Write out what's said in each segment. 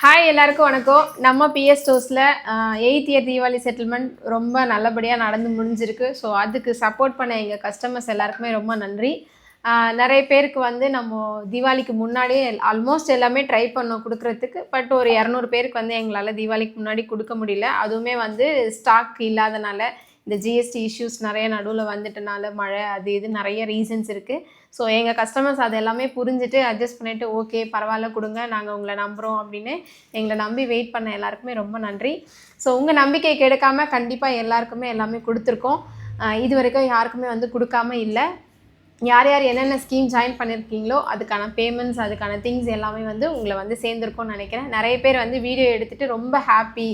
Hi எல்லாருக்கும் வணக்கம். நம்ம பிஎஸ் ஸ்டோர்ஸில் 8th இயர் தீபாவளி செட்டில்மெண்ட் ரொம்ப நல்லபடியாக நடந்து முடிஞ்சிருக்கு. ஸோ அதுக்கு சப்போர்ட் பண்ண எங்கள் கஸ்டமர்ஸ் எல்லாருக்குமே ரொம்ப நன்றி. நிறைய பேருக்கு வந்து நம்ம தீபாவளிக்கு முன்னாடியே ஆல்மோஸ்ட் எல்லாமே ட்ரை பண்ணோம் கொடுக்குறதுக்கு. பட் ஒரு 200 பேருக்கு வந்து எங்களால் தீபாவளிக்கு முன்னாடி கொடுக்க முடியல. அதுவுமே வந்து ஸ்டாக் இல்லாதனால, இந்த ஜிஎஸ்டி இஷ்யூஸ் நிறைய நடுவில் வந்துட்டனால, மழை அது இது நிறைய ரீசன்ஸ் இருக்குது. ஸோ எங்கள் கஸ்டமர்ஸ் அது எல்லாமே புரிஞ்சுட்டு அட்ஜஸ்ட் பண்ணிவிட்டு ஓகே பரவாயில்ல கொடுங்க, நாங்கள் உங்களை நம்புகிறோம் அப்படின்னு எங்களை நம்பி வெயிட் பண்ண எல்லாருக்குமே ரொம்ப நன்றி. ஸோ உங்கள் நம்பிக்கை கெடுக்காமல் கண்டிப்பாக எல்லாருக்குமே எல்லாமே கொடுத்துருக்கோம். இது வரைக்கும் யாருக்குமே வந்து கொடுக்காம இல்லை. யார் யார் என்னென்ன ஸ்கீம் ஜாயின் பண்ணியிருக்கீங்களோ அதுக்கான பேமெண்ட்ஸ் அதுக்கான திங்ஸ் எல்லாமே வந்து உங்களை வந்து சேர்ந்துருக்கோன்னு நினைக்கிறேன். நிறைய பேர் வந்து வீடியோ எடுத்துகிட்டு ரொம்ப ஹாப்பி.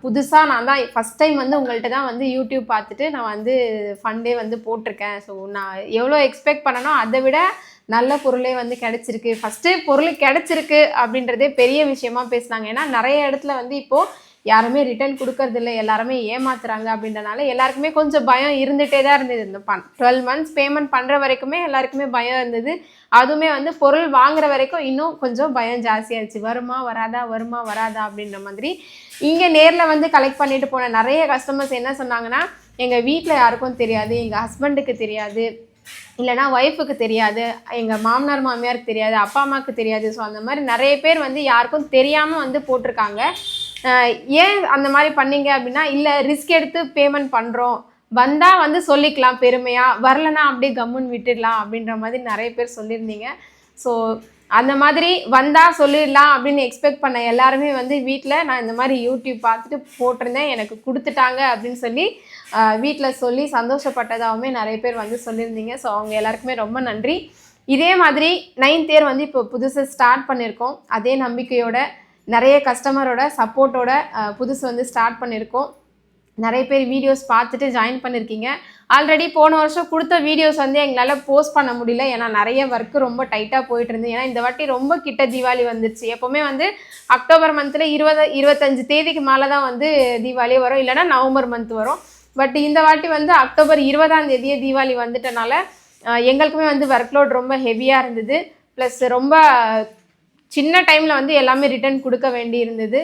புதுசாக நான் தான் ஃபஸ்ட் டைம் வந்து உங்கள்கிட்ட தான் வந்து யூடியூப் பார்த்துட்டு நான் வந்து ஃபண்டே வந்து போட்டிருக்கேன். ஸோ நான் எவ்வளோ எக்ஸ்பெக்ட் பண்ணனோ அதை விட நல்ல பொருளே வந்து கிடச்சிருக்கு. ஃபஸ்ட்டு பொருள் கிடச்சிருக்கு அப்படின்றதே பெரிய விஷயமா பேசுனாங்க. ஏன்னா நிறைய இடத்துல வந்து இப்போது யாருமே ரிட்டர்ன் கொடுக்கறதில்ல, எல்லாருமே ஏமாத்துறாங்க அப்படின்றனால எல்லாருக்குமே கொஞ்சம் பயம் இருந்துகிட்டே தான் இருந்தது. இந்த 12 months பேமெண்ட் பண்ணுற வரைக்குமே எல்லாருக்குமே பயம் இருந்தது. அதுவுமே வந்து பொருள் வாங்குற வரைக்கும் இன்னும் கொஞ்சம் பயம் ஜாஸ்தியாகிடுச்சு. வருமா வராதா வருமா வராதா அப்படின்ற மாதிரி. இங்கே நேரில் வந்து கலெக்ட் பண்ணிட்டு போன நிறைய கஸ்டமர்ஸ் என்ன சொன்னாங்கன்னா, எங்கள் வீட்டில் யாருக்கும் தெரியாது, எங்கள் ஹஸ்பண்டுக்கு தெரியாது, இல்லைனா ஒய்ஃபுக்கு தெரியாது, எங்கள் மாமனார் மாமியாருக்கு தெரியாது, அப்பா அம்மாவுக்கு தெரியாது. ஸோ அந்த மாதிரி நிறைய பேர் வந்து யாருக்கும் தெரியாமல் வந்து போட்டிருக்காங்க. ஏன் அந்த மாதிரி பண்ணீங்க அப்படின்னா, இல்லை ரிஸ்க் எடுத்து பேமெண்ட் பண்ணுறோம், வந்தால் வந்து சொல்லிக்கலாம் பெருமையாக, வரலன்னா அப்படியே கம்முன்னு விட்டுடலாம் அப்படின்ற மாதிரி நிறைய பேர் சொல்லியிருந்தீங்க. ஸோ அந்த மாதிரி வந்தால் சொல்லிடலாம் அப்படின்னு எக்ஸ்பெக்ட் பண்ண எல்லாருமே வந்து வீட்டில் நான் இந்த மாதிரி யூடியூப் பார்த்துட்டு போட்டிருந்தேன், எனக்கு கொடுத்துட்டாங்க அப்படின்னு சொல்லி வீட்டில் சொல்லி சந்தோஷப்பட்டதாகவுமே நிறைய பேர் வந்து சொல்லியிருந்தீங்க. ஸோ அவங்க எல்லாருக்குமே ரொம்ப நன்றி. இதே மாதிரி 9th இயர் வந்து இப்போ புதுசாக ஸ்டார்ட் பண்ணியிருக்கோம். அதே நம்பிக்கையோட நிறைய கஸ்டமரோட சப்போர்ட்டோட புதுசு வந்து ஸ்டார்ட் பண்ணியிருக்கோம். நிறைய பேர் வீடியோஸ் பார்த்துட்டு ஜாயின் பண்ணியிருக்கீங்க. ஆல்ரெடி போன வருஷம் கொடுத்த வீடியோஸ் வந்து எங்களால் போஸ்ட் பண்ண முடியல. ஏன்னா நிறைய ஒர்க்கு ரொம்ப டைட்டாக போயிட்டு இருந்து. ஏன்னா இந்த வாட்டி ரொம்ப கிட்ட தீபாவளி வந்துருச்சு. எப்போவுமே வந்து அக்டோபர் மந்தில் 25 தேதிக்கு மேலே தான் வந்து தீபாவளி வரும், இல்லைனா நவம்பர் மந்த் வரும். பட் இந்த வாட்டி வந்து அக்டோபர் 20ஆம் தேதியே தீபாவளி வந்துட்டனால எங்களுக்குமே வந்து ஒர்க்லோட் ரொம்ப ஹெவியாக இருந்தது. ப்ளஸ் ரொம்ப சின்ன டைமில் வந்து எல்லாமே ரிட்டர்ன் கொடுக்க வேண்டி இருந்தது.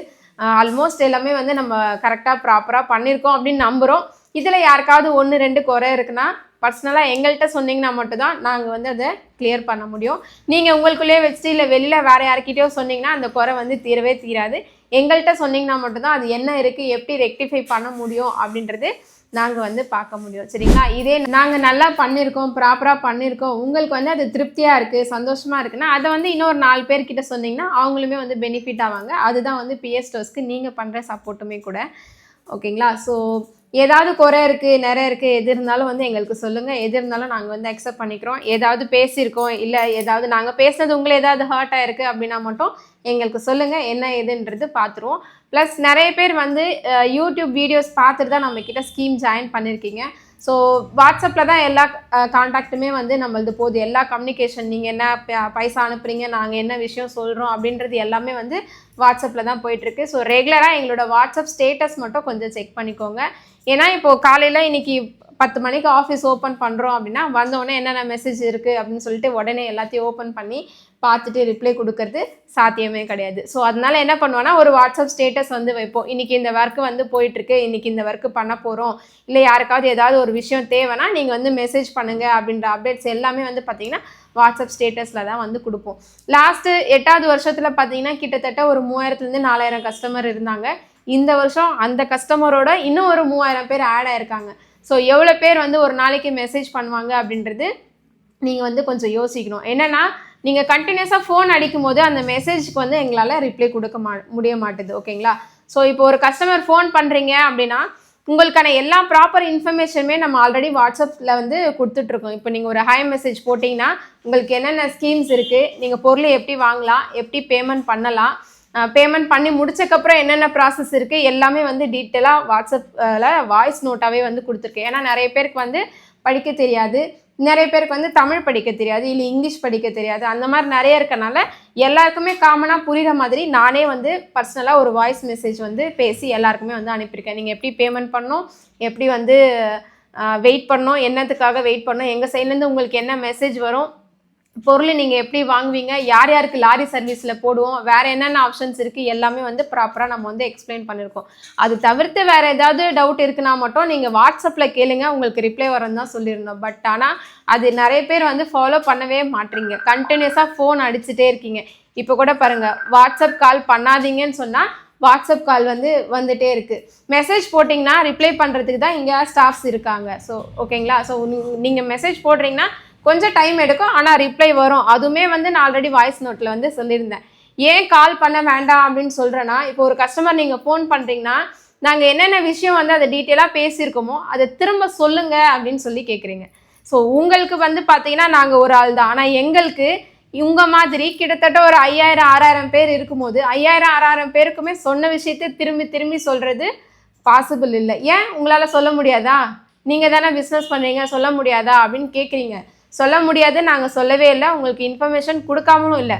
ஆல்மோஸ்ட் எல்லாமே வந்து நம்ம கரெக்டாக ப்ராப்பராக பண்ணியிருக்கோம் அப்படின்னு நம்புகிறோம். இதில் யாருக்காவது 1-2 குறை இருக்குன்னா பர்சனலாக எங்கள்கிட்ட சொன்னிங்கன்னா மட்டும்தான் நாங்கள் வந்து அதை கிளியர் பண்ண முடியும். நீங்கள் உங்களுக்குள்ளேயே வச்சுட்டு இல்லை வெளியில் வேறு யார்கிட்டயோ சொன்னிங்கன்னா அந்த குறை வந்து தீரவே தீராது. எங்கள்கிட்ட சொன்னிங்கன்னா மட்டும்தான் அது என்ன இருக்குது, எப்படி ரெக்டிஃபை பண்ண முடியும் அப்படின்றது நாங்கள் வந்து பார்க்க முடியும். சரிங்களா? இதே நாங்கள் நல்லா பண்ணியிருக்கோம், ப்ராப்பராக பண்ணியிருக்கோம், உங்களுக்கு வந்து அது திருப்தியாக இருக்குது, சந்தோஷமாக இருக்குன்னா அதை வந்து இன்னொரு 4 பேர்கிட்ட சொன்னிங்கன்னா அவங்களுமே வந்து பெனிஃபிட் ஆவாங்க. அதுதான் வந்து பிஎஸ் ஸ்டோர்ஸ்க்கு நீங்கள் பண்ணுற சப்போர்ட்டுமே கூட. ஓகேங்களா? ஸோ ஏதாவது குறை இருக்குது, நிறைய இருக்குது, எது இருந்தாலும் வந்து எங்களுக்கு சொல்லுங்கள். எது இருந்தாலும் நாங்கள் வந்து அக்செப்ட் பண்ணிக்கிறோம். ஏதாவது பேசியிருக்கோம், இல்லை ஏதாவது நாங்கள் பேசுனது உங்களை ஏதாவது ஹர்ட் ஆகிருக்கு அப்படின்னா மட்டும் எங்களுக்கு சொல்லுங்கள், என்ன ஏதுன்றது பார்த்துருவோம். ப்ளஸ் நிறைய பேர் வந்து யூடியூப் வீடியோஸ் பார்த்துட்டு தான் நம்மக்கிட்ட ஸ்கீம் ஜாயின் பண்ணியிருக்கீங்க. ஸோ வாட்ஸ்அப்பில் தான் எல்லா கான்டாக்ட்டுமே வந்து நம்மளது போகுது. எல்லா கம்யூனிகேஷன் நீங்கள் என்ன பைசா அனுப்புகிறீங்க, நாங்கள் என்ன விஷயம் சொல்கிறோம் அப்படின்றது எல்லாமே வந்து வாட்ஸ்அப்பில் தான் போயிட்டுருக்கு. ஸோ ரெகுலராக எங்களோட வாட்ஸ்அப் ஸ்டேட்டஸ் மட்டும் கொஞ்சம் செக் பண்ணிக்கோங்க. ஏன்னா இப்போது காலையில் இன்றைக்கி 10 மணிக்கு ஆஃபீஸ் ஓப்பன் பண்ணுறோம் அப்படின்னா வந்தோடனே என்னென்ன மெசேஜ் இருக்குது அப்படின்னு சொல்லிட்டு உடனே எல்லாத்தையும் ஓப்பன் பண்ணி பார்த்துட்டு ரிப்ளை கொடுக்கறது சாத்தியமே கிடையாது. ஸோ அதனால் என்ன பண்ணுவோன்னா ஒரு வாட்ஸ்அப் ஸ்டேட்டஸ் வந்து வைப்போம். இன்றைக்கி இந்த ஒர்க்கு வந்து போயிட்டுருக்கு, இன்றைக்கி இந்த ஒர்க்கு பண்ண போகிறோம், இல்லை யாருக்காவது ஏதாவது ஒரு விஷயம் தேவைன்னா நீங்கள் வந்து மெசேஜ் பண்ணுங்கள் அப்படின்ற அப்டேட்ஸ் எல்லாமே வந்து பார்த்திங்கன்னா வாட்ஸ்அப் ஸ்டேட்டஸில் தான் வந்து கொடுப்போம். லாஸ்ட்டு 8வது வருஷத்தில் பார்த்திங்கன்னா கிட்டத்தட்ட ஒரு 3000-4000 கஸ்டமர் இருந்தாங்க. இந்த வருஷம் அந்த கஸ்டமரோட இன்னும் ஒரு 3000 பேர் ஆட் ஆயிருக்காங்க. ஸோ எவ்வளோ பேர் வந்து ஒரு நாளைக்கு மெசேஜ் பண்ணுவாங்க அப்படின்றது நீங்கள் வந்து கொஞ்சம் யோசிக்கணும். என்னென்னா நீங்கள் கண்டினியூஸாக ஃபோன் அடிக்கும் போது அந்த மெசேஜ்க்கு வந்து எங்களால் ரிப்ளை கொடுக்க முடிய மாட்டுது. ஓகேங்களா? ஸோ இப்போ ஒரு கஸ்டமர் ஃபோன் பண்ணுறீங்க அப்படின்னா உங்களுக்கான எல்லா ப்ராப்பர் இன்ஃபர்மேஷனுமே நம்ம ஆல்ரெடி வாட்ஸ்அப்பில் வந்து கொடுத்துட்ருக்கோம். இப்போ நீங்கள் ஒரு ஹாய் மெசேஜ் போட்டிங்கன்னா உங்களுக்கு என்னென்ன ஸ்கீம்ஸ் இருக்குது, நீங்கள் பொருளை எப்படி வாங்கலாம், எப்படி பேமெண்ட் பண்ணலாம், பேமெண்ட் பண்ணி முடிச்சக்கப்புறம் என்னென்ன ப்ராசஸ் இருக்குது எல்லாமே வந்து டீட்டெயிலாக வாட்ஸ்அப்பில் வாய்ஸ் நோட்டாகவே வந்து கொடுத்துருக்கேன். ஏன்னா நிறைய பேருக்கு வந்து படிக்க தெரியாது, நிறைய பேருக்கு வந்து தமிழ் படிக்க தெரியாது, இல்லை இங்கிலீஷ் படிக்க தெரியாது, அந்த மாதிரி நிறைய இருக்கனால எல்லாருக்குமே காமனாக புரிகிற மாதிரி நானே வந்து பர்சனலாக ஒரு வாய்ஸ் மெசேஜ் வந்து பேசி எல்லாருக்குமே வந்து அனுப்பியிருக்கேன். நீங்கள் எப்படி பேமெண்ட் பண்ணணும், எப்படி வந்து வெயிட் பண்ணணும், என்னத்துக்காக வெயிட் பண்ணணும், எங்கள் சைட்லேருந்து உங்களுக்கு என்ன மெசேஜ் வரும், பொருள் நீங்கள் எப்படி வாங்குவீங்க, யார் யாருக்கு லாரி சர்வீஸில் போடுவோம், வேறு என்னென்ன ஆப்ஷன்ஸ் இருக்குது எல்லாமே வந்து ப்ராப்பராக நம்ம வந்து எக்ஸ்பிளைன் பண்ணியிருக்கோம். அது தவிர்த்து வேறு ஏதாவது டவுட் இருக்குன்னா மட்டும் நீங்கள் வாட்ஸ்அப்பில் கேளுங்க, உங்களுக்கு ரிப்ளை வரன்னு தான் சொல்லியிருந்தோம். பட் ஆனால் அது நிறைய பேர் வந்து ஃபாலோ பண்ணவே மாட்டீங்க, கண்டினியூஸாக ஃபோன் அடிச்சுட்டே இருக்கீங்க. இப்போ கூட பாருங்கள், வாட்ஸ்அப் கால் பண்ணாதீங்கன்னு சொன்னால் வாட்ஸ்அப் கால் வந்து வந்துட்டே இருக்குது. மெசேஜ் போட்டிங்கன்னா ரிப்ளை பண்ணுறதுக்கு தான் இங்கே ஸ்டாஃப்ஸ் இருக்காங்க. ஸோ ஓகேங்களா. ஸோ நீங்கள் மெசேஜ் போடுறீங்கன்னா கொஞ்சம் டைம் எடுக்கும், ஆனால் ரிப்ளை வரும். அதுவுமே வந்து நான் ஆல்ரெடி வாய்ஸ் நோட்டில் வந்து சொல்லியிருந்தேன். ஏன் கால் பண்ண வேண்டாம் அப்படின்னு சொல்கிறேன்னா, இப்போ ஒரு கஸ்டமர் நீங்கள் ஃபோன் பண்ணுறீங்கன்னா நாங்கள் என்னென்ன விஷயம் வந்து அதை டீட்டெயிலாக பேசியிருக்கோமோ அதை திரும்ப சொல்லுங்கள் அப்படின்னு சொல்லி கேட்குறீங்க. ஸோ உங்களுக்கு வந்து பார்த்தீங்கன்னா நாங்கள் ஒரு ஆள் தான், ஆனால் எங்களுக்கு இவங்க மாதிரி கிட்டத்தட்ட ஒரு 5000 6000 பேர் இருக்கும்போது 5000 6000 பேருக்குமே சொன்ன விஷயத்தை திரும்பி திரும்பி சொல்கிறது பாசிபிள் இல்லை. ஏன் உங்களால் சொல்ல முடியாதா? நீங்கள் தானே பிஸ்னஸ் பண்ணுறீங்க, சொல்ல முடியாதா அப்படின்னு கேட்குறீங்க. சொல்ல முடியாது, நாங்கள் சொல்லவே இல்லை, உங்களுக்கு இன்ஃபர்மேஷன் கொடுக்காமலும் இல்லை.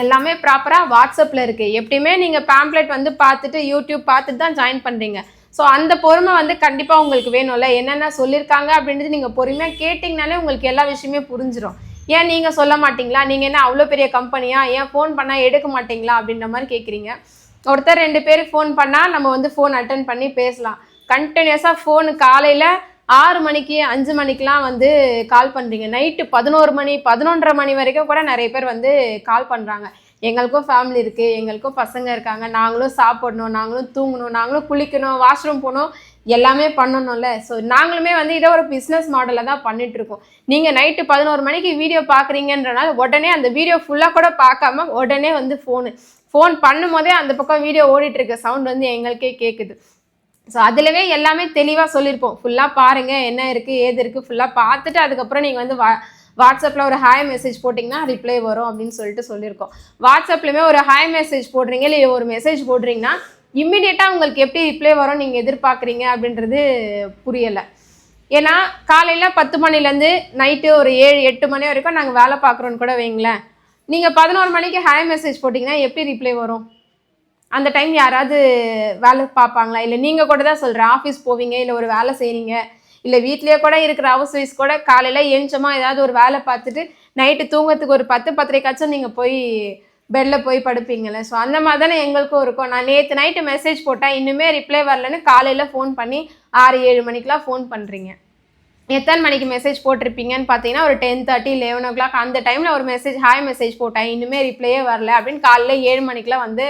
எல்லாமே ப்ராப்பராக வாட்ஸ்அப்பில் இருக்குது. எப்படியுமே நீங்கள் பேம்ப்ளெட் வந்து பார்த்துட்டு யூடியூப் பார்த்துட்டு தான் ஜாயின் பண்ணுறீங்க. ஸோ அந்த பொறுமை வந்து கண்டிப்பாக உங்களுக்கு வேணும்ல. என்னென்ன சொல்லியிருக்காங்க அப்படின்றது நீங்கள் பொறுமையாக கேட்டிங்கனாலே உங்களுக்கு எல்லா விஷயமே புரிஞ்சிடும். ஏன் நீங்கள் சொல்ல மாட்டிங்களா? நீங்கள் என்ன அவ்வளோ பெரிய கம்பெனியா? ஏன் ஃபோன் பண்ணால் எடுக்க மாட்டிங்களா அப்படின்ற மாதிரி கேட்குறீங்க. ஒருத்தர் 2 பேர் ஃபோன் பண்ணால் நம்ம வந்து ஃபோன் அட்டன் பண்ணி பேசலாம். கண்டினியூஸாக ஃபோனு காலையில் 6 மணிக்கு 5 மணிக்கெலாம் வந்து கால் பண்ணுறீங்க. நைட்டு 11 மணி 11:30 மணி வரைக்கும் கூட நிறைய பேர் வந்து கால் பண்ணுறாங்க. எங்களுக்கும் ஃபேமிலி இருக்குது, எங்களுக்கும் பசங்க இருக்காங்க, நாங்களும் சாப்பிடணும், நாங்களும் தூங்கணும், நாங்களும் குளிக்கணும், வாஷ்ரூம் போகணும், எல்லாமே பண்ணணும்ல. ஸோ நாங்களுமே வந்து இதை ஒரு பிஸ்னஸ் மாடலில் தான் பண்ணிகிட்ருக்கோம். நீங்கள் நைட்டு 11 மணிக்கு வீடியோ பார்க்குறீங்கன்றனால உடனே அந்த வீடியோ ஃபுல்லாக கூட பார்க்காம உடனே வந்து ஃபோன் பண்ணும்போதே அந்த பக்கம் வீடியோ ஓடிட்டுருக்க சவுண்ட் வந்து எங்களுக்கே கேட்குது. ஸோ அதிலவே எல்லாமே தெளிவாக சொல்லியிருப்போம். ஃபுல்லாக பாருங்கள், என்ன இருக்குது ஏது இருக்குது ஃபுல்லாக பார்த்துட்டு அதுக்கப்புறம் நீங்கள் வந்து வாட்ஸ்அப்பில் ஒரு ஹாய் மெசேஜ் போட்டிங்கன்னா ரிப்ளை வரும் அப்படின்னு சொல்லியிருக்கோம். வாட்ஸ்அப்லையுமே ஒரு ஹாய் மெசேஜ் போடுறீங்க, இல்லை ஒரு மெசேஜ் போடுறீங்கன்னா இம்மிடியேட்டாக உங்களுக்கு எப்படி ரிப்ளை வரும் நீங்கள் எதிர்பார்க்குறீங்க அப்படின்றது புரியலை. ஏன்னா காலையில் 10 மணிலேருந்து நைட்டு ஒரு 7 8 மணி வரைக்கும் நாங்கள் வேலை பார்க்குறோன்னு கூட வைங்களேன். நீங்கள் 11 மணிக்கு ஹாய் மெசேஜ் போட்டிங்கன்னா எப்படி ரிப்ளை வரும்? அந்த டைம் யாராவது வேலை பார்ப்பாங்களா? இல்லை நீங்கள் கூட தான் சொல்கிறேன், ஆஃபீஸ் போவீங்க, இல்லை ஒரு வேலை செய்கிறீங்க, இல்லை வீட்லேயே கூட இருக்கிற ஹவுஸ் ஒய்ஃப்ஸ் கூட காலையில் ஏஞ்சமா ஏதாவது ஒரு வேலை பார்த்துட்டு நைட்டு தூங்கிறதுக்கு ஒரு 10 10:30 நீங்கள் போய் பெட்டில் போய் படுப்பீங்களே. ஸோ அந்த மாதிரி தானே எங்களுக்கும் இருக்கும். நான் நேற்று நைட்டு மெசேஜ் போட்டேன், இன்னுமே ரிப்ளை வரலன்னு காலையில் ஃபோன் பண்ணி 6 7 மணிக்கெலாம் ஃபோன் பண்ணுறீங்க. எத்தனை மணிக்கு மெசேஜ் போட்டிருப்பீங்கன்னு பார்த்தீங்கன்னா ஒரு 10:30 11 o'clock அந்த டைமில் ஒரு மெசேஜ் ஹாய் மெசேஜ் போட்டேன், இன்னுமே ரிப்ளையே வரல அப்படின்னு காலையில் 7 மணிக்கெலாம் வந்து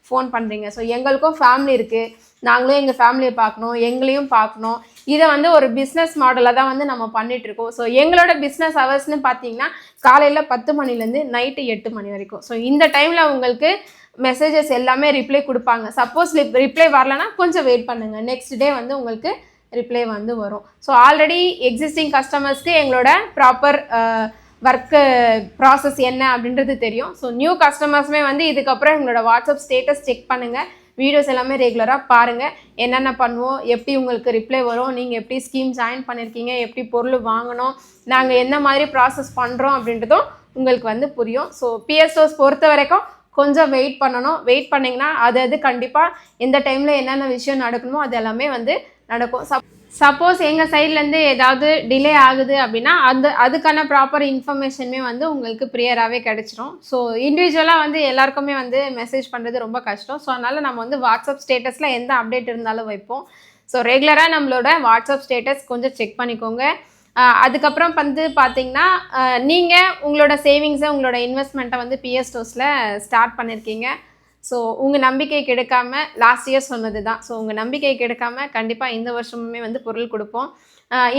ஃபோன் பண்ணுறீங்க. ஸோ எங்களுக்கும் ஃபேமிலி இருக்குது, நாங்களும் எங்கள் ஃபேமிலியை பார்க்கணும், எங்களையும் பார்க்கணும். இதை வந்து ஒரு பிஸ்னஸ் மாடலாக தான் வந்து நம்ம பண்ணிகிட்ருக்கோம். ஸோ எங்களோட பிஸ்னஸ் ஹவர்ஸ்னு பார்த்தீங்கன்னா காலையில் 10 மணிலேருந்து நைட்டு 8 மணி வரைக்கும். ஸோ இந்த டைமில் உங்களுக்கு மெசேஜஸ் எல்லாமே ரிப்ளை கொடுப்பாங்க. சப்போஸ் ரிப்ளை வரலன்னா கொஞ்சம் வெயிட் பண்ணுங்கள், நெக்ஸ்ட் டே வந்து உங்களுக்கு ரிப்ளை வந்து வரும். ஸோ ஆல்ரெடி எக்ஸிஸ்டிங் கஸ்டமர்ஸ்க்கு எங்களோட ப்ராப்பர் ஒர்க்கு ப்ராசஸ் என்ன அப்படின்றது தெரியும். ஸோ நியூ கஸ்டமர்ஸுமே வந்து இதுக்கப்புறம் எங்களோட வாட்ஸ்அப் ஸ்டேட்டஸ் செக் பண்ணுங்கள், வீடியோஸ் எல்லாமே ரெகுலராக பாருங்கள், என்னென்ன பண்ணுவோம், எப்படி உங்களுக்கு ரிப்ளை வரும், நீங்கள் எப்படி ஸ்கீம் ஜாயின் பண்ணியிருக்கீங்க, எப்படி பொருள் வாங்கணும், நாங்கள் என்ன மாதிரி ப்ராசஸ் பண்ணுறோம் அப்படின்றதும் உங்களுக்கு வந்து புரியும். ஸோ பிஎஸ்ஓஸ் பொறுத்த வரைக்கும் கொஞ்சம் வெயிட் பண்ணணும். வெயிட் பண்ணிங்கன்னா அது கண்டிப்பாக எந்த டைமில் என்னென்ன விஷயம் நடக்கணுமோ அது எல்லாமே வந்து நடக்கும். சப்போஸ் எங்கள் சைட்லேருந்து ஏதாவது டிலே ஆகுது அப்படின்னா அதுக்கான ப்ராப்பர் இன்ஃபர்மேஷனுமே வந்து உங்களுக்கு ப்ரியராகவே கிடச்சிரும். ஸோ இண்டிவிஜுவலாக வந்து எல்லாருக்குமே வந்து மெசேஜ் பண்ணுறது ரொம்ப கஷ்டம். ஸோ அதனால் நம்ம வந்து வாட்ஸ்அப் ஸ்டேட்டஸில் எந்த அப்டேட் இருந்தாலும் வைப்போம். ஸோ ரெகுலராக நம்மளோட வாட்ஸ்அப் ஸ்டேட்டஸ் கொஞ்சம் செக் பண்ணிக்கோங்க. அதுக்கப்புறம் வந்து பார்த்திங்கன்னா நீங்கள் உங்களோட சேவிங்ஸை உங்களோட இன்வெஸ்ட்மெண்ட்டை வந்து பிஎஸ் ஸ்டோர்ஸில் ஸ்டார்ட் பண்ணியிருக்கீங்க. ஸோ உங்கள் நம்பிக்கை கெடுக்காமல் லாஸ்ட் இயர் சொன்னது தான். ஸோ உங்கள் நம்பிக்கை கெடுக்காமல் கண்டிப்பாக இந்த வருஷமுமே வந்து பொருள் கொடுப்போம்.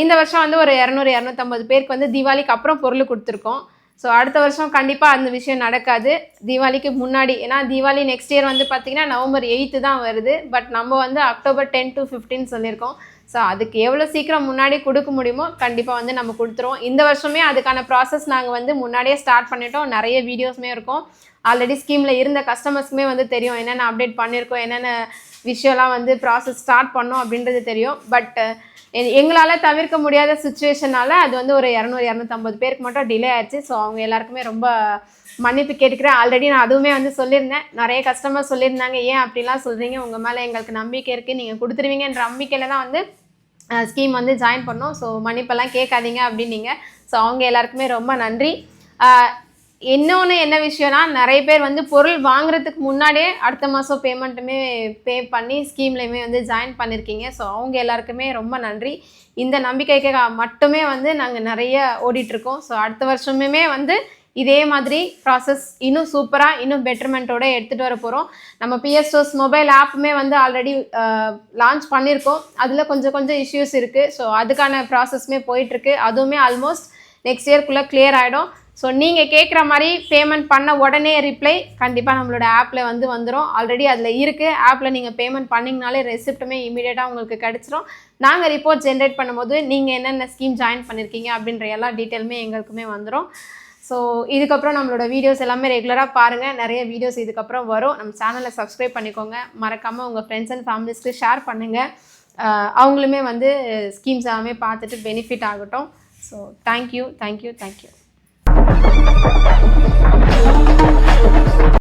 இந்த வருஷம் வந்து ஒரு 200 250 பேருக்கு வந்து தீபாவளிக்கு அப்புறம் பொருள் கொடுத்துருக்கோம். ஸோ அடுத்த வருஷம் கண்டிப்பாக அந்த விஷயம் நடக்காது, தீபாவளிக்கு முன்னாடி. ஏன்னா தீபாவளி நெக்ஸ்ட் இயர் வந்து பார்த்திங்கன்னா November 8 தான் வருது. பட் நம்ம வந்து October 10 to 15 சொல்லியிருக்கோம். ஸோ அதுக்கு எவ்வளோ சீக்கிரம் முன்னாடி கொடுக்க முடியுமோ கண்டிப்பாக வந்து நம்ம கொடுத்துருவோம். இந்த வருஷமே அதுக்கான ப்ராசஸ் நாங்கள் வந்து முன்னாடியே ஸ்டார்ட் பண்ணிட்டோம். நிறைய வீடியோஸுமே இருக்கும். ஆல்ரெடி ஸ்கீமில் இருந்த கஸ்டமர்ஸ்க்குமே வந்து தெரியும் என்னென்ன அப்டேட் பண்ணியிருக்கோம், என்னென்ன விஷயம்லாம் வந்து ப்ராசஸ் ஸ்டார்ட் பண்ணோம் அப்படின்றது தெரியும். பட் எங்களால் தவிர்க்க முடியாத சுச்சுவேஷனால் அது வந்து ஒரு 200 250 பேருக்கு மட்டும் டிலே ஆயிடுச்சு. ஸோ அவங்க எல்லாருக்குமே ரொம்ப மன்னிப்பு கேட்டுக்கிறேன். ஆல்ரெடி நான் அதுவுமே வந்து சொல்லியிருந்தேன், நிறைய கஸ்டமர் சொல்லியிருந்தாங்க ஏன் அப்படிலாம் சொல்கிறீங்க, உங்கள் மேலே எங்களுக்கு நம்பிக்கை இருக்குது, நீங்கள் கொடுத்துருவீங்கன்ற நம்பிக்கையில் தான் வந்து ஸ்கீம் வந்து ஜாயின் பண்ணோம். ஸோ மன்னிப்பெல்லாம் கேட்காதீங்க அப்படின்னீங்க. ஸோ அவங்க எல்லாருக்குமே ரொம்ப நன்றி. இன்னொன்று என்ன விஷயம்னா, நிறைய பேர் வந்து பொருள் வாங்குறதுக்கு முன்னாடியே அடுத்த மாதம் பேமெண்ட்டுமே பே பண்ணி ஸ்கீம்லேயுமே வந்து ஜாயின் பண்ணியிருக்கீங்க. ஸோ அவங்க எல்லாருக்குமே ரொம்ப நன்றி. இந்த நம்பிக்கைக்கு மட்டுமே வந்து நாங்கள் நிறைய ஓடிட்டுருக்கோம். ஸோ அடுத்த வருஷமுமே வந்து இதே மாதிரி ப்ராசஸ் இன்னும் சூப்பராக இன்னும் பெட்டர்மெண்ட்டோட எடுத்துகிட்டு வர போகிறோம். நம்ம பிஎஸ் ஸ்டோர்ஸ் மொபைல் ஆப்புமே வந்து ஆல்ரெடி லான்ச் பண்ணியிருக்கோம். அதில் கொஞ்சம் இஷ்யூஸ் இருக்குது. ஸோ அதுக்கான ப்ராசஸ்மே போயிட்டுருக்கு. அதுவுமே ஆல்மோஸ்ட் நெக்ஸ்ட் இயர்க்குள்ளே கிளியர் ஆகிடும். ஸோ நீங்கள் கேட்குற மாதிரி பேமெண்ட் பண்ண உடனே ரிப்ளை கண்டிப்பாக நம்மளோட ஆப்பில் வந்து வந்துடும். ஆல்ரெடி அதில் இருக்குது. ஆப்பில் நீங்கள் பேமெண்ட் பண்ணிங்கனாலே ரெசிப்ட்டுமே இமீடியட்டாக உங்களுக்கு கிடச்சிரும். நாங்கள் ரிப்போர்ட் ஜென்ரேட் பண்ணும்போது நீங்கள் என்னென்ன ஸ்கீம் ஜாயின் பண்ணியிருக்கீங்க அப்படின்ற எல்லா டீட்டெயிலுமே எங்களுக்குமே வந்துடும். ஸோ இதுக்கப்புறம் நம்மளோட வீடியோஸ் எல்லாமே ரெகுலராக பாருங்கள். நிறைய வீடியோஸ் இதுக்கப்புறம் வரும். நம்ம சேனலை சப்ஸ்கிரைப் பண்ணிக்கோங்க. மறக்காமல் உங்கள் ஃப்ரெண்ட்ஸ் அண்ட் ஃபேமிலிஸ்க்கு ஷேர் பண்ணுங்கள். அவங்களுமே வந்து ஸ்கீம்ஸ் எல்லாமே பார்த்துட்டு பெனிஃபிட் ஆகட்டும். So thank you.